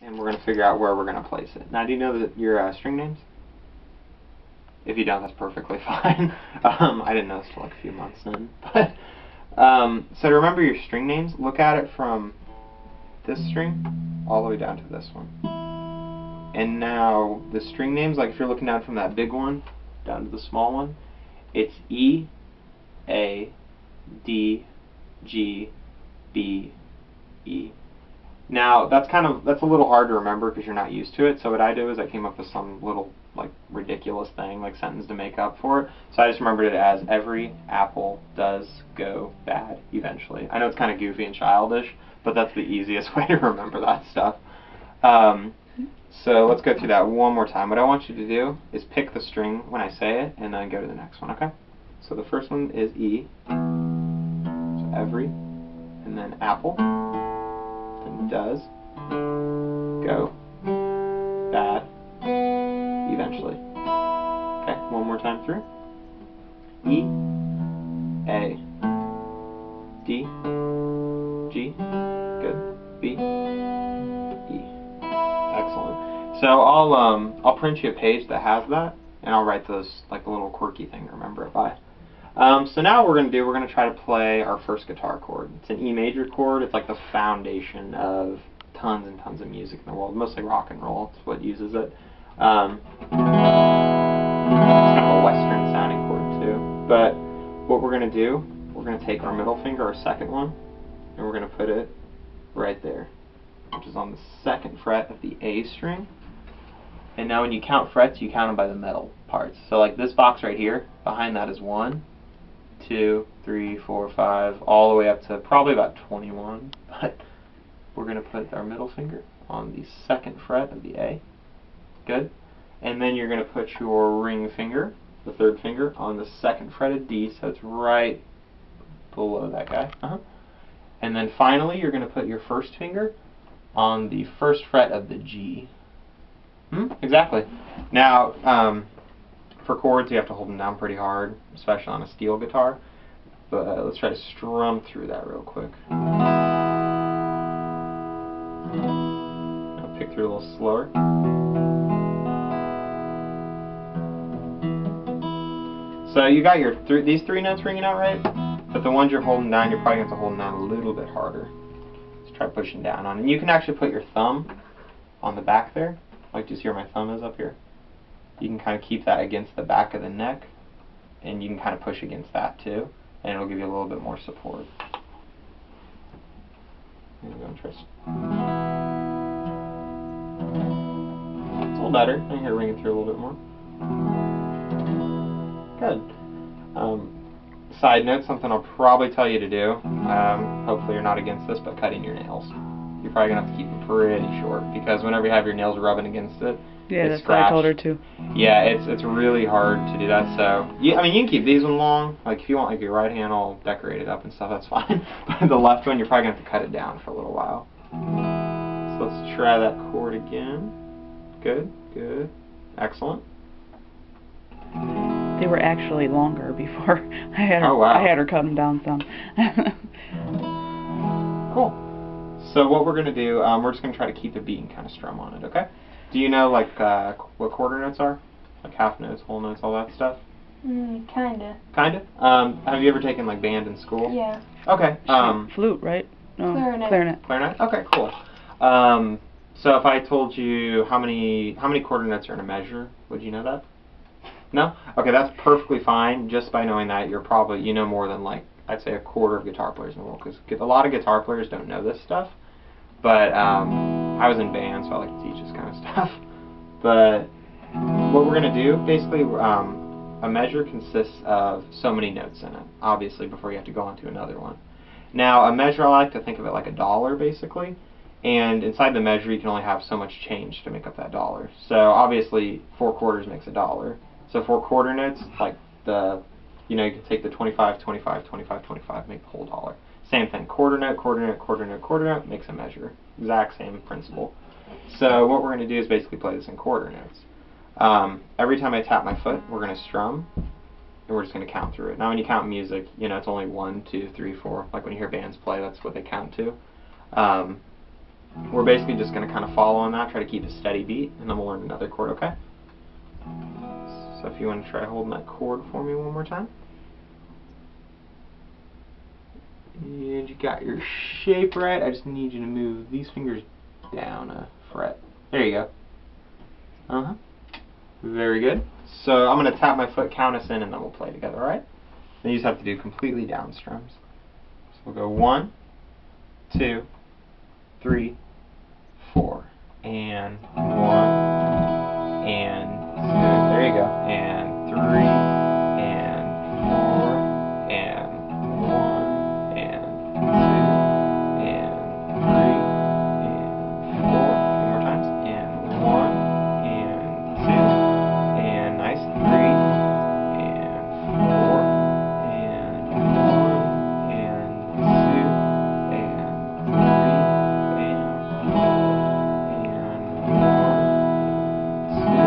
and we're going to figure out where we're going to place it. Now, do you know that your string names? If you don't, that's perfectly fine. I didn't know this till like a few months in. But so to remember your string names, look at it from this string all the way down to this one. And now the string names, like if you're looking down from that big one down to the small one, it's E, A, D, G, B, E. Now that's a little hard to remember because you're not used to it. So what I do is I came up with some little like ridiculous thing, like sentence to make up for it. So I just remembered it as every apple does go bad eventually. I know it's kind of goofy and childish, but that's the easiest way to remember that stuff. So let's go through that one more time. What I want you to do is pick the string when I say it and then go to the next one, okay? So the first one is E, so every, and then apple, then does, go, bad, eventually. Okay, one more time through. E, A, D, G, good, B, E. Excellent. So I'll print you a page that has that, and I'll write those like a little quirky thing to remember it by. So now what we're going to try to play our first guitar chord. It's an E major chord. It's like the foundation of tons and tons of music in the world, mostly rock and roll. It's what uses it. It's kind of a Western sounding chord too. But what we're going to do, we're going to take our middle finger, our second one, and we're going to put it right there, which is on the second fret of the A string. And now when you count frets, you count them by the metal parts. So like this box right here, behind that is 1, 2, 3, 4, 5, all the way up to probably about 21. But we're going to put our middle finger on the second fret of the A. Good. And then you're going to put your ring finger, the third finger, on the second fret of D, so it's right below that guy. And then finally, you're going to put your first finger on the first fret of the G. Exactly. Now, for chords, you have to hold them down pretty hard, especially on a steel guitar. But let's try to strum through that real quick. I'll pick through a little slower. So you got your these three notes ringing out right, but the ones you're holding down, you're probably going to have to hold them down a little bit harder. Let's try pushing down on it. And you can actually put your thumb on the back there. Like, do you see where my thumb is up here? You can kind of keep that against the back of the neck, and you can kind of push against that too, and it'll give you a little bit more support. There we go, Tris. It's a little better. I can hear it ringing through a little bit more. Good. Side note, something I'll probably tell you to do, hopefully you're not against this, but cutting your nails. You're probably going to have to keep them pretty short, because whenever you have your nails rubbing against it, yeah, that's what I told her to. Yeah, it's really hard to do that. So, I mean, you can keep these one long. Like, if you want like your right hand all decorated up and stuff, that's fine. But the left one, you're probably going to have to cut it down for a little while. So let's try that chord again. Good, good, excellent. They were actually longer before I had her. Oh, wow. I had her cut them down some. Cool. So what we're going to do, we're just going to try to keep the beat and kind of strum on it, okay? Do you know, like, what quarter notes are? Like half notes, whole notes, all that stuff? Kinda. Kinda? Have you ever taken, like, band in school? Yeah. Okay. Flute, right? No. Clarinet. Clarinet. Clarinet? Okay, cool. So if I told you how many quarter notes are in a measure, would you know that? No? Okay, that's perfectly fine. Just by knowing that, you know more than, like, I'd say a quarter of guitar players in the world, because a lot of guitar players don't know this stuff. But I was in band, so I like to teach this kind of stuff. But what we're going to do, basically, a measure consists of so many notes in it, obviously, before you have to go on to another one. Now, a measure, I like to think of it like a dollar, basically. And inside the measure, you can only have so much change to make up that dollar. So obviously, 4 quarters makes a dollar. So 4 quarter notes, like you can take the 25, 25, 25, 25, make the whole dollar. Same thing, quarter note, quarter note, quarter note, quarter note, makes a measure. Exact same principle. So what we're going to do is basically play this in quarter notes. Every time I tap my foot, we're going to strum, and we're just going to count through it. Now when you count music, it's only 1, 2, 3, 4. Like when you hear bands play, that's what they count to. we're basically just going to kind of follow on that, try to keep a steady beat, and then we'll learn another chord, okay? So if you want to try holding that chord for me one more time. And you got your shape right. I just need you to move these fingers down a fret. There you go. Uh-huh. Very good. So I'm going to tap my foot, count us in, and then we'll play together, alright? Then you just have to do completely down strums. So we'll go 1, 2, 3, 4, and 1, and 2, there you go, and 3, and 4, and 1, and 2, and 3, and 4, a few more times, and 1, and 2, and nice, 3, and 4, and 1, and 2, and 3, and 4, and 1, 2,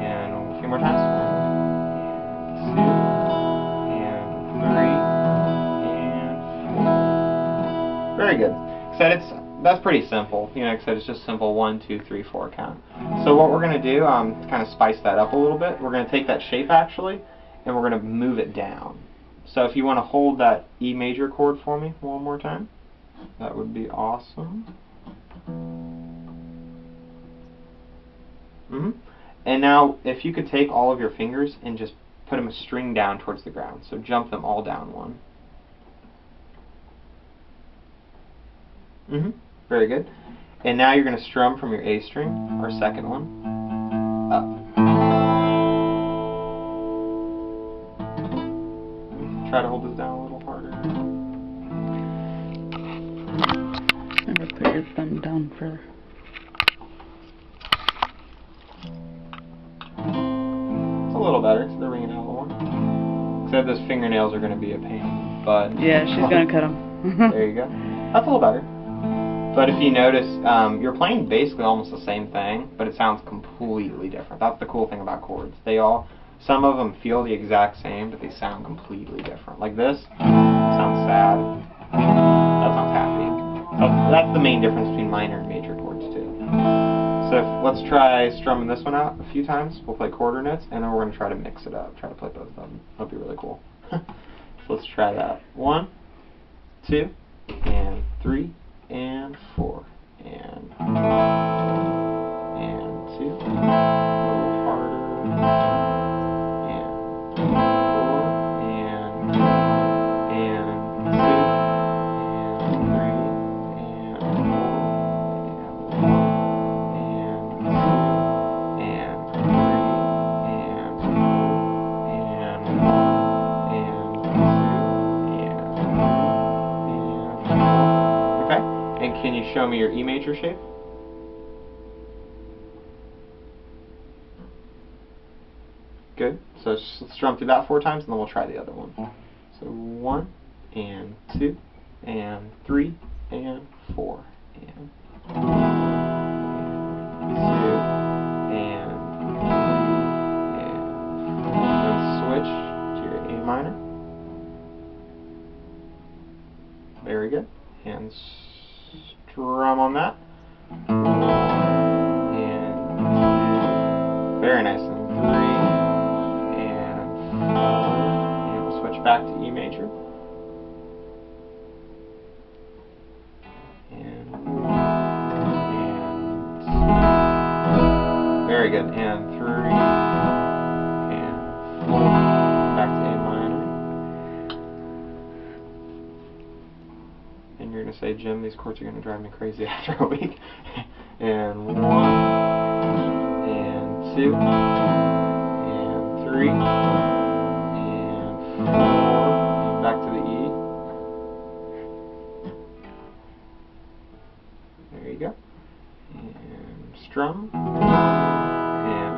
and a few more times. 1, 2, and 3, and 4. Very good. That's pretty simple. You know, like I said, it's just simple 1, 2, 3, 4 count. So what we're going to do, to kind of spice that up a little bit, we're going to take that shape actually, and we're going to move it down. So if you want to hold that E major chord for me one more time, that would be awesome. And now, if you could take all of your fingers and just put them a string down towards the ground. So jump them all down one. Very good. And now you're going to strum from your A string, our second one, up. Try to hold this down a little harder. Never put your thumb down further. It's a little better, so they're ringing out a little more. Except those fingernails are going to be a pain, but... Yeah, she's going to cut them. There you go. That's a little better. But if you notice, you're playing basically almost the same thing, but it sounds completely different. That's the cool thing about chords. Some of them feel the exact same, but they sound completely different. Like this sounds sad. That sounds happy. So that's the main difference between minor and major chords too. So let's try strumming this one out a few times. We'll play quarter notes, and then we're going to try to mix it up. Try to play both of them. That'll be really cool. So let's try that. 1, 2, and 3, and 4, and 2, a little harder, and 4, and 2, and 3, and 4, and 1, and 2, and 3, and 4, and 1, and 2, and 4. Okay? And can you show me your E major shape? Good. So let's strum through that 4 times, and then we'll try the other one. So 1, and 2, and 3, and 4, and 1, and 2, and 3, and 4. Then switch to your A minor. Very good. And strum on that. 1, and 2. Very nice. And 3, and 4. And we'll switch back to E major. And 1, and 2. Very good. And 3, and 4. Back to A minor. And you're going to say, Jim, these chords are going to drive me crazy after a week. And 1, and 2, and 3, and 4, and back to the E. There you go. And strum. And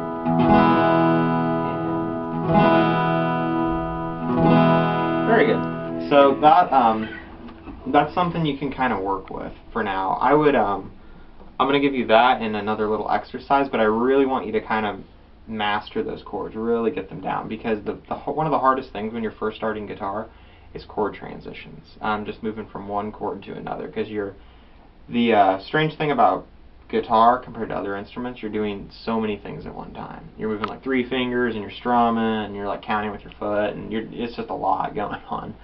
very good. So that's something you can kind of work with for now. I would I'm going to give you that and another little exercise, but I really want you to kind of master those chords, really get them down, because one of the hardest things when you're first starting guitar is chord transitions. Just moving from one chord to another, because the strange thing about guitar compared to other instruments, you're doing so many things at one time. You're moving like 3 fingers, and you're strumming, and you're like counting with your foot, and it's just a lot going on.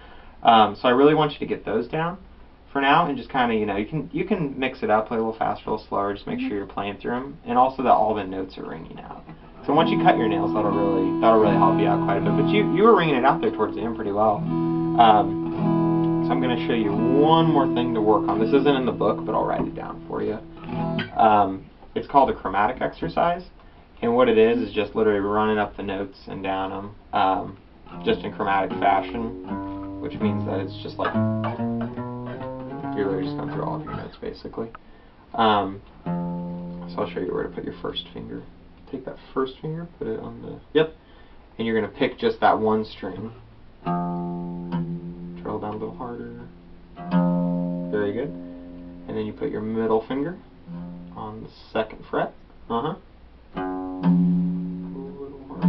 So I really want you to get those down for now, and just kind of, you can mix it up, play a little faster, a little slower, just make sure you're playing through them, and also that all the notes are ringing out. So once you cut your nails, that'll really help you out quite a bit. But you were ringing it out there towards the end pretty well. So I'm going to show you one more thing to work on. This isn't in the book, but I'll write it down for you. It's called a chromatic exercise, and what it is just literally running up the notes and down them, just in chromatic fashion, which means that it's just like you're literally just going through all of your notes basically. So I'll show you where to put your first finger. Take that first finger, put it on the and you're going to pick just that one string. Trail down a little harder. Very good. And then you put your middle finger on the 2nd fret. A little harder.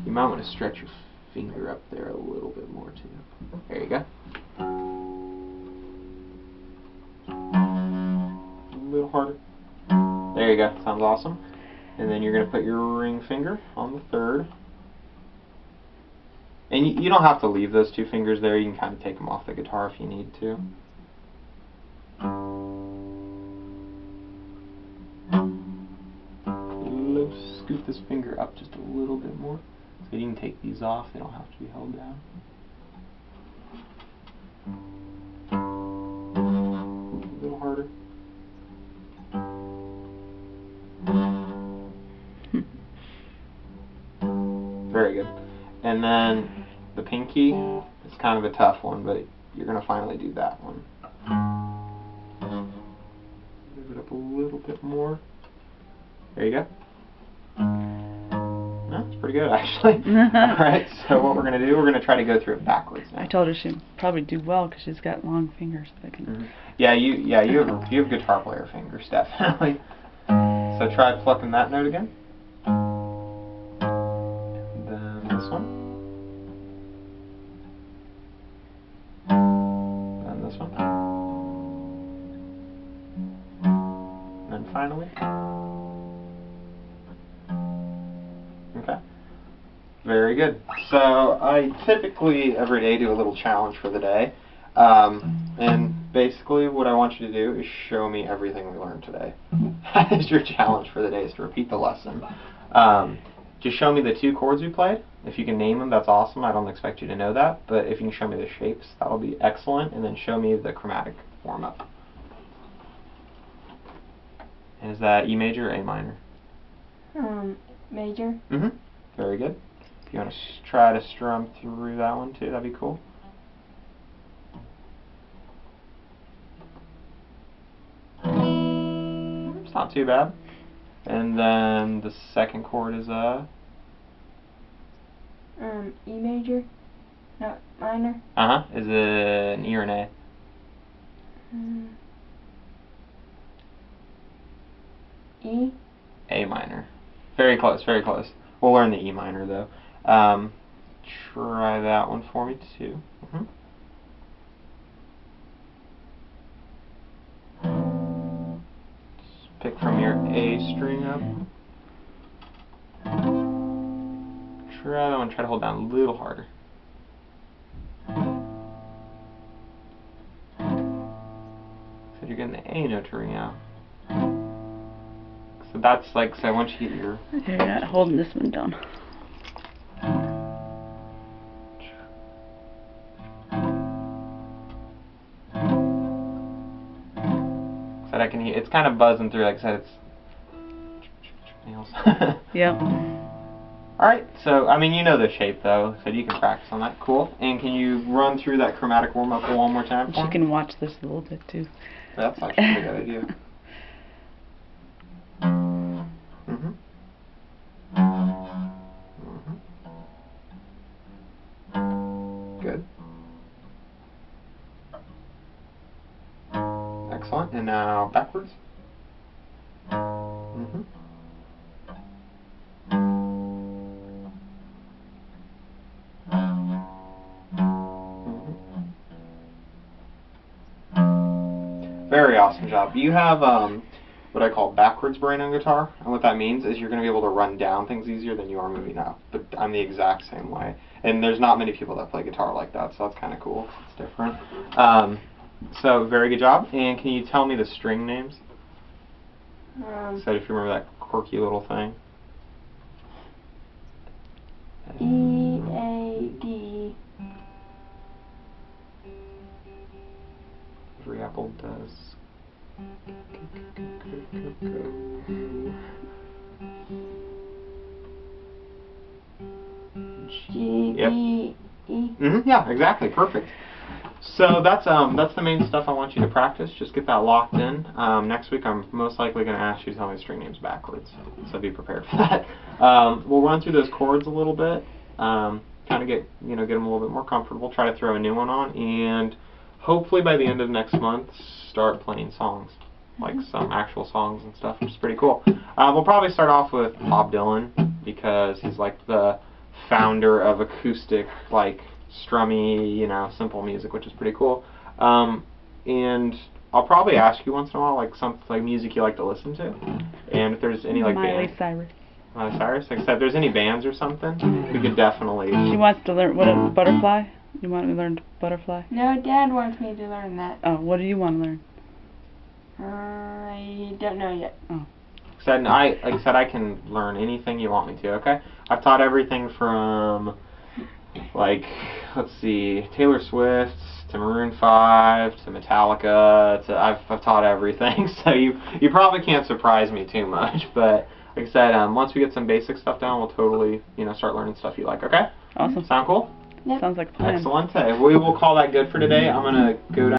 You might want to stretch your finger up there a little bit more too. There you go. A little harder. There you go. Sounds awesome. And then you're going to put your ring finger on the 3rd. And you don't have to leave those 2 fingers there. You can kind of take them off the guitar if you need to. Scoot this finger up just a little bit more. So you can take these off. They don't have to be held down. A little harder. Very good. And then the pinky is kind of a tough one, but you're going to finally do that one. Move it up a little bit more. There you go. That's pretty good, actually. Alright, so what we're going to do, we're going to try to go through it backwards now. I told her she'd probably do well because she's got long fingers. That can Yeah, you have guitar player fingers, definitely. So try plucking that note again. And then this one. And this one. And then finally. Okay. Very good. So I typically every day do a little challenge for the day. And basically what I want you to do is show me everything we learned today. That is your challenge for the day, is to repeat the lesson. Just show me the 2 chords we played. If you can name them, that's awesome. I don't expect you to know that. But if you can show me the shapes, that'll be excellent. And then show me the chromatic warm-up. Is that E major or A minor? Major. Very good. If you want to try to strum through that one too, that'd be cool. It's not too bad. And then the 2nd chord is a E major. No, minor. Is it an E or an A? E. A minor. Very close, very close. We'll learn the E minor though. Try that one for me too. Pick from your A string up. Try that one, try to hold down a little harder. So you're getting the A note to ring out. So that's like, so once you get your... You're not holding this one down. So I can hear, it's kind of buzzing through, like I said, it's... nails. Yep. Alright, so, I mean, you know the shape though, so you can practice on that. Cool. And can you run through that chromatic warm-up one more time for She me? can watch this a little bit too. That's actually a good idea. Good. Excellent. And now backwards. Very awesome job. You have what I call backwards brain on guitar, and what that means is you're going to be able to run down things easier than you are moving up. But I'm the exact same way, and there's not many people that play guitar like that, so that's kind of cool. It's different. So very good job. And can you tell me the string names? So if you remember that quirky little thing. E, A, D. Every apple does. G, Yep. B, E. Yeah, exactly. Perfect. So that's the main stuff I want you to practice. Just get that locked in. Next week I'm most likely going to ask you to tell me the string names backwards, so be prepared for that. We'll run through those chords a little bit, kind of get them a little bit more comfortable. Try to throw a new one on, and hopefully by the end of next month start playing songs, like some actual songs and stuff, which is pretty cool. We'll probably start off with Bob Dylan because he's like the founder of acoustic, like strummy, simple music, which is pretty cool. And I'll probably ask you once in a while, like something like music you like to listen to, and if there's any like Miley bands. Cyrus. Miley Cyrus. Like I said, if there's any bands or something, we could definitely. She wants to learn butterfly. You want me to learn butterfly? No, Dad wants me to learn that. Oh, what do you want to learn? I don't know yet. Oh. Like I said, I can learn anything you want me to. Okay, I've taught everything from, like, let's see, Taylor Swift to Maroon 5 to Metallica. I've taught everything, so you probably can't surprise me too much. But like I said, once we get some basic stuff down, we'll totally start learning stuff you like. Okay? Awesome. Sound cool? Yep. Sounds like a plan. Excellent. We will call that good for today. I'm gonna go down.